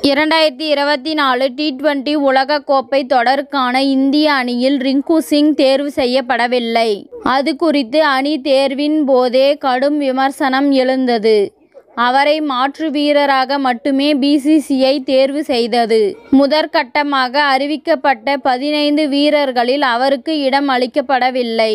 2024 T20 உலகக்கோப்பை தொடருக்கான இந்திய அணியில் ரிங்கு சிங் தேர்வு செய்யப்படவில்லை. அது குறித்து அணி தேர்வின் போதே கடும் விமர்சனம் எழுந்தது. அவரை மாற்று வீரராக மட்டுமே BCCI தேர்வு செய்தது. முதற்கட்டமாக அறிவிக்கப்பட்ட 15 வீரர்களில் அவருக்கு இடம் அளிக்கப்படவில்லை.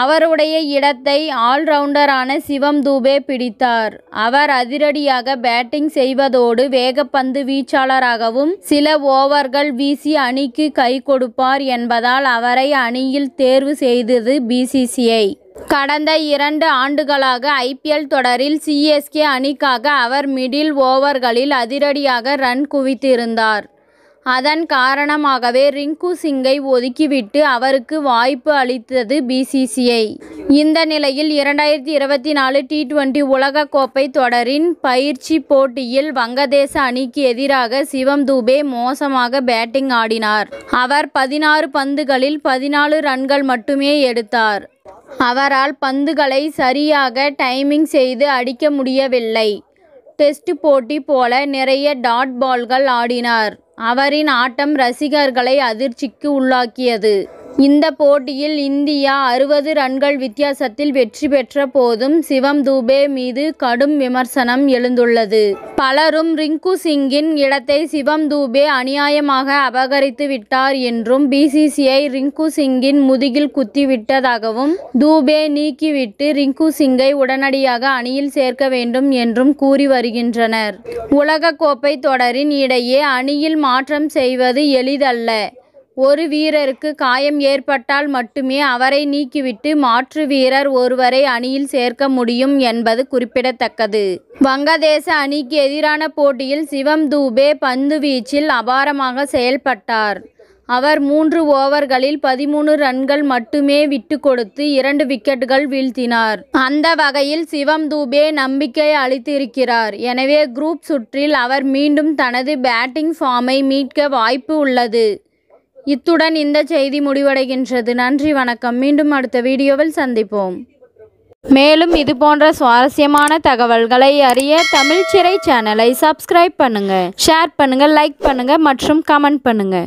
அவருடைய இடத்தை ஆல்ரவுண்டரான சிவம் தூபே பிடித்தார். அவர் அதிரடியாக பேட்டிங் செய்வதோடு வேகப்பந்து வீச்சாளராகவும் சில ஓவர்கள் வீசி அணிக்கு கை கொடுப்பார் என்பதால் அவரை அணியில் தேர்வு செய்தது BCCI. கடந்த 2 ஆண்டுகளாக IPL தொடரில் CSK அணிக்காக அவர் மிடில் ஓவர்களில் அதிரடியாக ரன் குவித்திருந்தார். அதன் காரணமாகவே ரிங்கு சிங்கை ஒதுக்கிவிட்டு அவருக்கு வாய்ப்பு அளித்தது BCCI. இந்த நிலையில் 2024 T20 உலகக்கோப்பை தொடரின் பயிற்சி போட்டியில் வங்கதேச அணிக்கு எதிராக சிவம் தூபே மோசமாக பேட்டிங் ஆடினார். அவர் 16 பந்துகளில் 14 ரன்கள் மட்டுமே எடுத்தார். அவரால் பந்துகளை சரியாக டைமிங் செய்து அடிக்க முடியவில்லை. டெஸ்ட் போட்டி போல நிறைய டாட் பால்கள் ஆடினார். அவரின் ஆட்டம் ரசிகர்களை அதிர்ச்சிக்கு உள்ளாக்கியது. இந்த போட்டியில் இந்தியா 60 ரன்கள் வித்தியாசத்தில் வெற்றி பெற்ற போதும் சிவம் தூபே மீது கடும் விமர்சனம் எழுந்துள்ளது. பலரும் ரிங்கு சிங்கின் இடத்தை சிவம் தூபே அநியாயமாக அபகரித்து விட்டார் என்றும் BCCI ரிங்கு சிங்கின் முதுகில் குத்திவிட்டதாகவும் தூபே நீக்கிவிட்டு ரிங்கு சிங்கை உடனடியாக அணியில் சேர்க்க வேண்டும் என்றும் கூறி வருகின்றனர். உலகக்கோப்பை தொடரின் இடையே அணியில் மாற்றம் செய்வது எளிதல்ல. ஒரு வீரருக்கு காயம் ஏற்பட்டால் மட்டுமே அவரை நீக்கிவிட்டு மாற்று வீரர் ஒருவரை அணியில் சேர்க்க முடியும் என்பது குறிப்பிடத்தக்கது. வங்கதேச அணிக்கு எதிரான போட்டியில் சிவம் தூபே பந்துவீச்சில் அபாரமாக செயல்பட்டார். அவர் 3 ஓவர்களில் 13 ரன்கள் மட்டுமே விட்டு கொடுத்து 2 விக்கெட்டுகள் வீழ்த்தினார். அந்த வகையில் சிவம் தூபே நம்பிக்கை அளித்திருக்கிறார். எனவே குரூப் சுற்றில் அவர் மீண்டும் தனது பேட்டிங் ஃபார்மை மீட்க வாய்ப்பு உள்ளது. இத்துடன் இந்த செய்தி முடிவடைகின்றது. நன்றி, வணக்கம். மீண்டும் அடுத்த வீடியோவில் சந்திப்போம். மேலும் இது போன்ற சுவாரஸ்யமான தகவல்களை அறிய தமிழ் சிறை சேனலை சப்ஸ்கிரைப் பண்ணுங்க, ஷேர் பண்ணுங்க, லைக் பண்ணுங்க மற்றும் கமெண்ட் பண்ணுங்க.